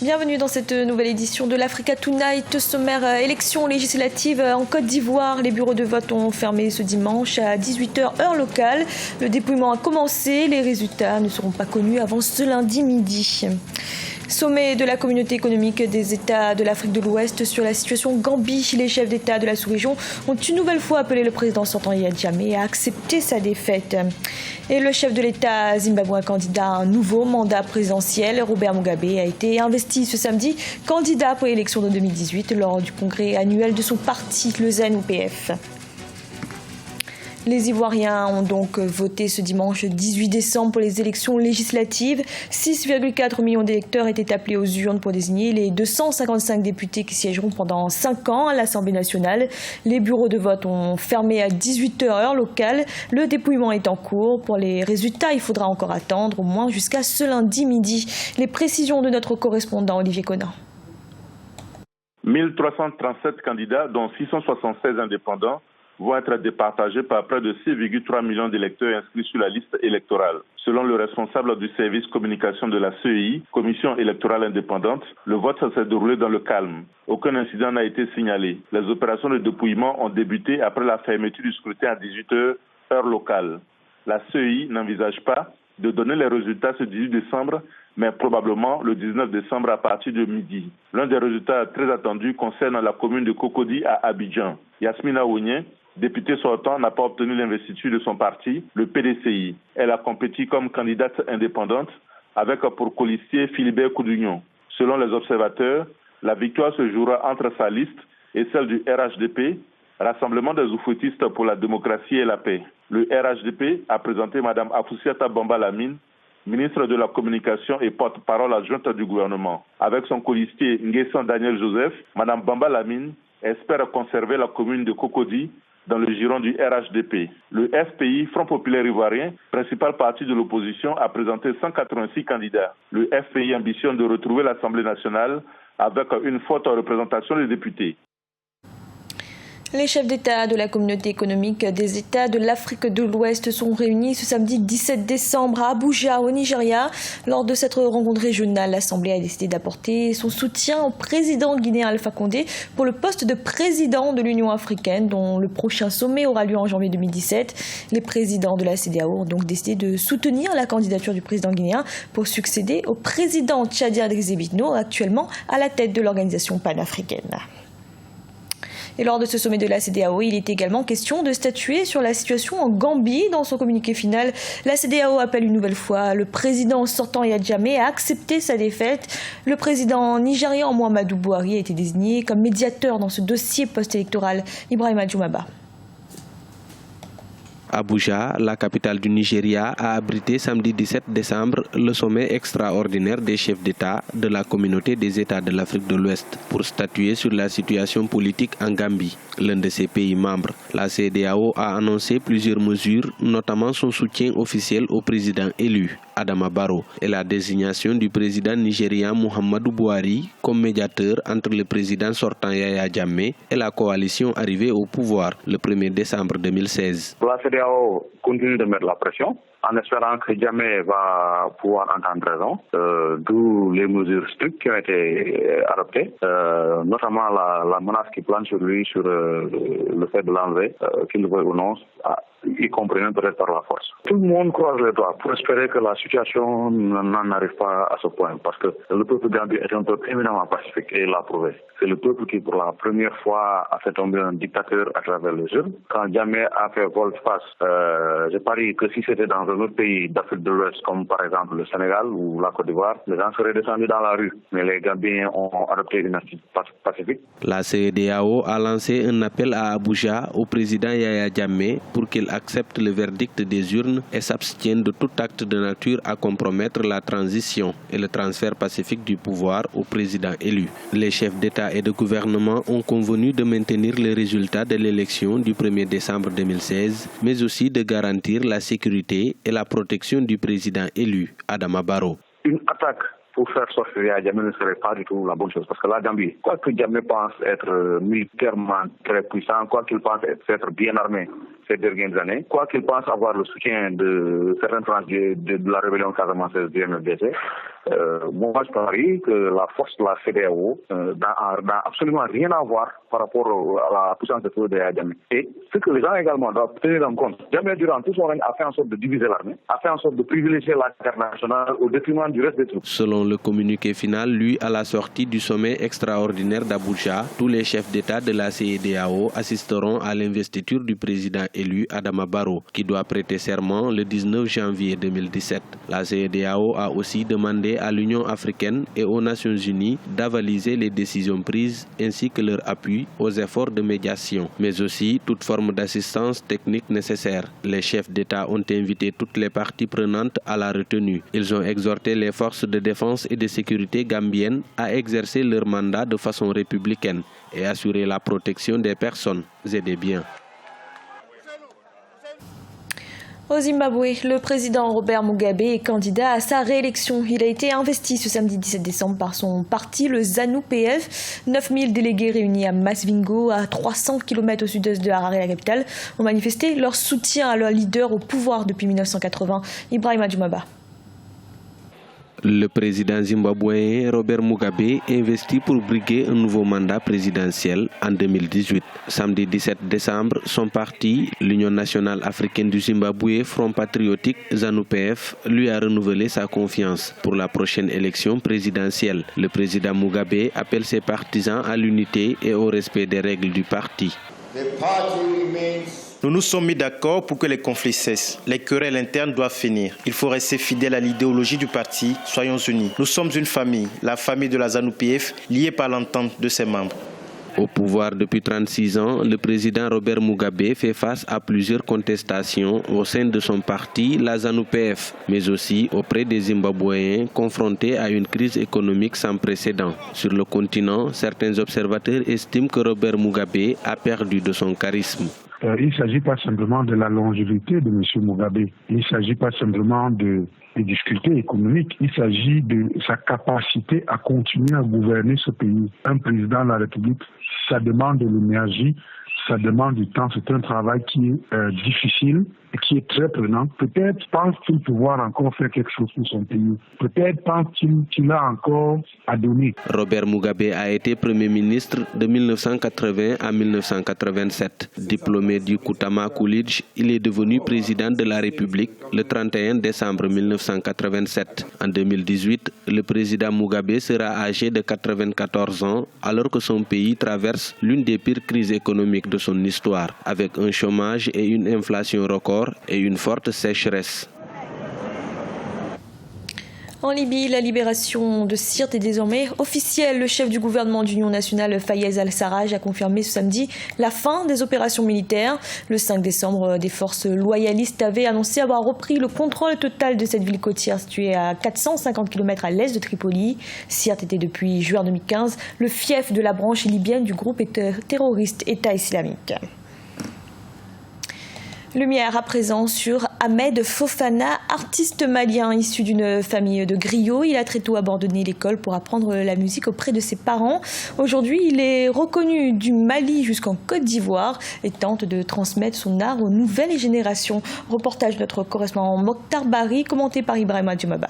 Bienvenue dans cette nouvelle édition de l'Africa Tonight. Sommaire élection législative en Côte d'Ivoire. Les bureaux de vote ont fermé ce dimanche à 18h heure locale. Le dépouillement a commencé. Les résultats ne seront pas connus avant ce lundi midi. Sommet de la communauté économique des États de l'Afrique de l'Ouest sur la situation en Gambie. Les chefs d'État de la sous-région ont une nouvelle fois appelé le président sortant Yahya Jammeh à accepter sa défaite. Et le chef de l'État zimbabwéen candidat à un nouveau mandat présidentiel, Robert Mugabe, a été investi ce samedi candidat pour l'élection de 2018 lors du congrès annuel de son parti, le ZANU-PF. Les Ivoiriens ont donc voté ce dimanche 18 décembre pour les élections législatives. 6,4 millions d'électeurs étaient appelés aux urnes pour désigner les 255 députés qui siégeront pendant 5 ans à l'Assemblée nationale. Les bureaux de vote ont fermé à 18h heure locale. Le dépouillement est en cours. Pour les résultats, il faudra encore attendre au moins jusqu'à ce lundi midi. Les précisions de notre correspondant Olivier Conan. 1337 candidats, dont 676 indépendants, vont être départagés par près de 6,3 millions d'électeurs inscrits sur la liste électorale. Selon le responsable du service communication de la CEI, Commission électorale indépendante, le vote s'est déroulé dans le calme. Aucun incident n'a été signalé. Les opérations de dépouillement ont débuté après la fermeture du scrutin à 18h heure locale. La CEI n'envisage pas de donner les résultats ce 18 décembre, mais probablement le 19 décembre à partir de midi. L'un des résultats très attendus concerne la commune de Cocody à Abidjan. Yasmina Ounye, députée sortant, n'a pas obtenu l'investiture de son parti, le PDCI. Elle a compéti comme candidate indépendante avec pour colistier Philibert Koudugnon. Selon les observateurs, la victoire se jouera entre sa liste et celle du RHDP, Rassemblement des oufouettistes pour la démocratie et la paix. Le RHDP a présenté Mme Afoussiata Bamba Lamine, ministre de la Communication et porte-parole adjointe du gouvernement. Avec son colistier Nguessan Daniel Joseph, Mme Bamba Lamine espère conserver la commune de Cocody dans le giron du RHDP. Le FPI, Front Populaire Ivoirien, principal parti de l'opposition, a présenté 186 candidats. Le FPI ambitionne de retrouver l'Assemblée nationale avec une forte représentation des députés. Les chefs d'État de la communauté économique des États de l'Afrique de l'Ouest sont réunis ce samedi 17 décembre à Abuja, au Nigeria. Lors de cette rencontre régionale, l'Assemblée a décidé d'apporter son soutien au président guinéen Alpha Condé pour le poste de président de l'Union africaine, dont le prochain sommet aura lieu en janvier 2017. Les présidents de la CEDEAO ont donc décidé de soutenir la candidature du président guinéen pour succéder au président tchadien Idriss Itno, actuellement à la tête de l'organisation panafricaine. Et lors de ce sommet de la CEDEAO, il est également question de statuer sur la situation en Gambie. Dans son communiqué final, la CEDEAO appelle une nouvelle fois le président sortant Yahya Jammeh à accepter sa défaite. Le président nigérian Muhammadu Buhari a été désigné comme médiateur dans ce dossier post-électoral. Ibrahima Djoumaba. Abuja, la capitale du Nigeria, a abrité samedi 17 décembre le sommet extraordinaire des chefs d'État de la communauté des États de l'Afrique de l'Ouest pour statuer sur la situation politique en Gambie, l'un de ses pays membres. La CEDEAO a annoncé plusieurs mesures, notamment son soutien officiel au président élu, Adama Barrow, et la désignation du président nigérian Muhammadu Buhari comme médiateur entre le président sortant Yahya Jammeh et la coalition arrivée au pouvoir le 1er décembre 2016. La CEDEAO continue de mettre la pression en espérant que Jammeh va pouvoir entendre raison, d'où les mesures strictes qui ont été adoptées, notamment la menace qui plane sur lui, sur le fait de l'enlever, qu'il le veuille ou non, y compris peut-être par la force. Tout le monde croise les doigts pour espérer que la situation n'en arrive pas à ce point, parce que le peuple gambien est un peuple éminemment pacifique et il l'a prouvé. C'est le peuple qui, pour la première fois, a fait tomber un dictateur à travers les urnes. Quand Jammeh a fait volte-face, je parie que si c'était dans un autre pays d'Afrique de l'Ouest, comme par exemple le Sénégal ou la Côte d'Ivoire, les gens seraient descendus dans la rue. Mais les Gambiens ont adopté une attitude pacifique. La CEDEAO a lancé un appel à Abuja au président Yahya Jammeh pour qu'il accepte le verdict des urnes et s'abstienne de tout acte de nature à compromettre la transition et le transfert pacifique du pouvoir au président élu. Les chefs d'État et de gouvernement ont convenu de maintenir les résultats de l'élection du 1er décembre 2016, mais aussi de garantir la sécurité et la protection du président élu, Adama Barrow. Une attaque pour faire sortir Yahya Jammeh ne serait pas du tout la bonne chose. Parce que la Gambie, quoi que Jammeh pense être militairement très puissant, quoi qu'il pense être bien armé ces dernières années, quoi qu'il pense avoir le soutien de certaines franges de la rébellion casamançaise du MFDC, Moi, je parie que la force de la CEDEAO n'a absolument rien à voir par rapport à la puissance de feu de Jammeh. Et ce que les gens également doivent tenir en compte, Jammeh, durant tout son règne, a fait en sorte de diviser l'armée, a fait en sorte de privilégier l'international au détriment du reste des troupes. Selon le communiqué final, lu à la sortie du sommet extraordinaire d'Abuja, tous les chefs d'État de la CEDEAO assisteront à l'investiture du président élu Adama Barrow, qui doit prêter serment le 19 janvier 2017. La CEDEAO a aussi demandé à l'Union africaine et aux Nations unies d'avaliser les décisions prises ainsi que leur appui aux efforts de médiation, mais aussi toute forme d'assistance technique nécessaire. Les chefs d'État ont invité toutes les parties prenantes à la retenue. Ils ont exhorté les forces de défense et de sécurité gambiennes à exercer leur mandat de façon républicaine et assurer la protection des personnes et des biens. Au Zimbabwe, le président Robert Mugabe est candidat à sa réélection. Il a été investi ce samedi 17 décembre par son parti, le ZANU-PF. 9000 délégués réunis à Masvingo, à 300 km au sud-est de Harare, la capitale, ont manifesté leur soutien à leur leader au pouvoir depuis 1980, Ibrahima Djoumaba. Le président zimbabwéen Robert Mugabe investi pour briguer un nouveau mandat présidentiel en 2018. Samedi 17 décembre, son parti, l'Union nationale africaine du Zimbabwe, Front patriotique ZANU-PF, lui a renouvelé sa confiance pour la prochaine élection présidentielle. Le président Mugabe appelle ses partisans à l'unité et au respect des règles du parti. Nous nous sommes mis d'accord pour que les conflits cessent. Les querelles internes doivent finir. Il faut rester fidèle à l'idéologie du parti. Soyons unis. Nous sommes une famille, la famille de la ZANU-PF, liée par l'entente de ses membres. Au pouvoir depuis 36 ans, le président Robert Mugabe fait face à plusieurs contestations au sein de son parti, la ZANU-PF, mais aussi auprès des Zimbabwéens confrontés à une crise économique sans précédent. Sur le continent, certains observateurs estiment que Robert Mugabe a perdu de son charisme. Il ne s'agit pas simplement de la longévité de M. Mugabe, il ne s'agit pas simplement des difficultés économiques, il s'agit de sa capacité à continuer à gouverner ce pays. Un président de la République, ça demande de l'énergie, ça demande du temps, c'est un travail qui est difficile et qui est très prenant. Peut-être pense-t-il pouvoir encore faire quelque chose pour son pays. Peut-être pense-t-il qu'il a encore à donner. Robert Mugabe a été Premier ministre de 1980 à 1987. Diplômé du Kutama College, il est devenu président de la République le 31 décembre 1987. En 2018, le président Mugabe sera âgé de 94 ans alors que son pays traverse l'une des pires crises économiques de son histoire, avec un chômage et une inflation record et une forte sécheresse. En Libye, la libération de Sirte est désormais officielle. Le chef du gouvernement d'union nationale, Fayez al-Sarraj, a confirmé ce samedi la fin des opérations militaires. Le 5 décembre, des forces loyalistes avaient annoncé avoir repris le contrôle total de cette ville côtière située à 450 km à l'est de Tripoli. Sirte était depuis juin 2015 le fief de la branche libyenne du groupe terroriste État islamique. Lumière à présent sur Ahmed Fofana, artiste malien issu d'une famille de griots. Il a très tôt abandonné l'école pour apprendre la musique auprès de ses parents. Aujourd'hui, il est reconnu du Mali jusqu'en Côte d'Ivoire et tente de transmettre son art aux nouvelles générations. Reportage de notre correspondant Mokhtar Bari, commenté par Ibrahima Djoumaba.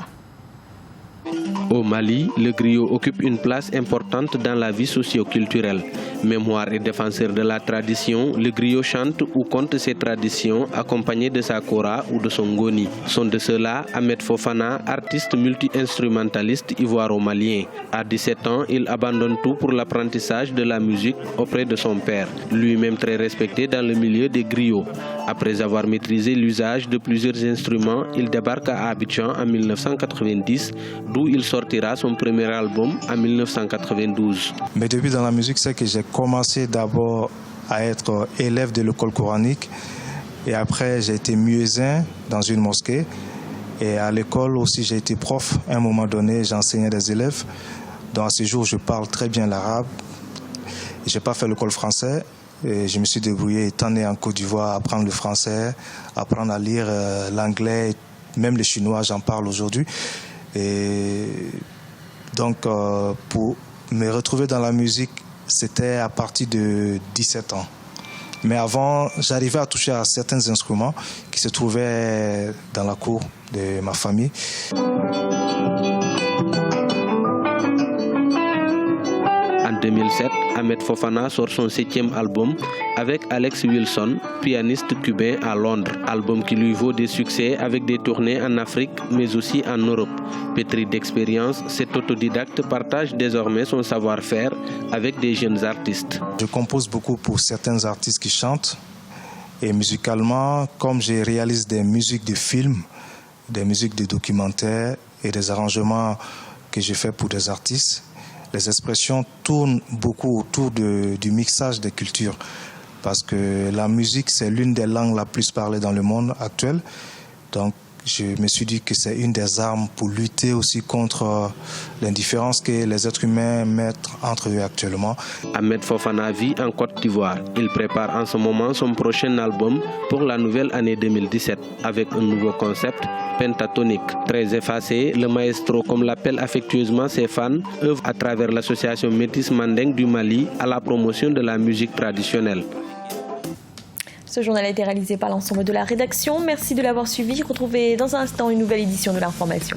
Au Mali, le griot occupe une place importante dans la vie socio-culturelle. Mémoire et défenseur de la tradition, le griot chante ou conte ses traditions accompagné de sa kora ou de son ngoni. Sont de ceux-là Ahmed Fofana, artiste multi-instrumentaliste ivoiro-malien. À 17 ans, il abandonne tout pour l'apprentissage de la musique auprès de son père, lui-même très respecté dans le milieu des griots. Après avoir maîtrisé l'usage de plusieurs instruments, il débarque à Abidjan en 1990, d'où il sortira son premier album en 1992. Mes débuts dans la musique, c'est que j'ai commencé d'abord à être élève de l'école coranique et après j'ai été muezzin dans une mosquée et à l'école aussi j'ai été prof. À un moment donné, j'enseignais des élèves. Donc à ce jour, je parle très bien l'arabe. Je n'ai pas fait l'école française. Et je me suis débrouillé, étant né en Côte d'Ivoire, à apprendre le français, apprendre à lire l'anglais, même le chinois, j'en parle aujourd'hui. Et donc, pour me retrouver dans la musique, c'était à partir de 17 ans. Mais avant, j'arrivais à toucher à certains instruments qui se trouvaient dans la cour de ma famille. 2007, Ahmed Fofana sort son 7e album avec Alex Wilson, pianiste cubain à Londres. Album qui lui vaut des succès avec des tournées en Afrique mais aussi en Europe. Pétri d'expérience, cet autodidacte partage désormais son savoir-faire avec des jeunes artistes. Je compose beaucoup pour certains artistes qui chantent et musicalement, comme je réalise des musiques de films, des musiques de documentaires et des arrangements que je fais pour des artistes, les expressions tournent beaucoup autour du mixage des cultures parce que la musique, c'est l'une des langues la plus parlée dans le monde actuel. Donc, je me suis dit que c'est une des armes pour lutter aussi contre l'indifférence que les êtres humains mettent entre eux actuellement. Ahmed Fofana vit en Côte d'Ivoire. Il prépare en ce moment son prochain album pour la nouvelle année 2017 avec un nouveau concept pentatonique. Très effacé, le maestro, comme l'appellent affectueusement ses fans, œuvre à travers l'association Métis Mandeng du Mali à la promotion de la musique traditionnelle. Ce journal a été réalisé par l'ensemble de la rédaction. Merci de l'avoir suivi. Retrouvez dans un instant une nouvelle édition de l'information.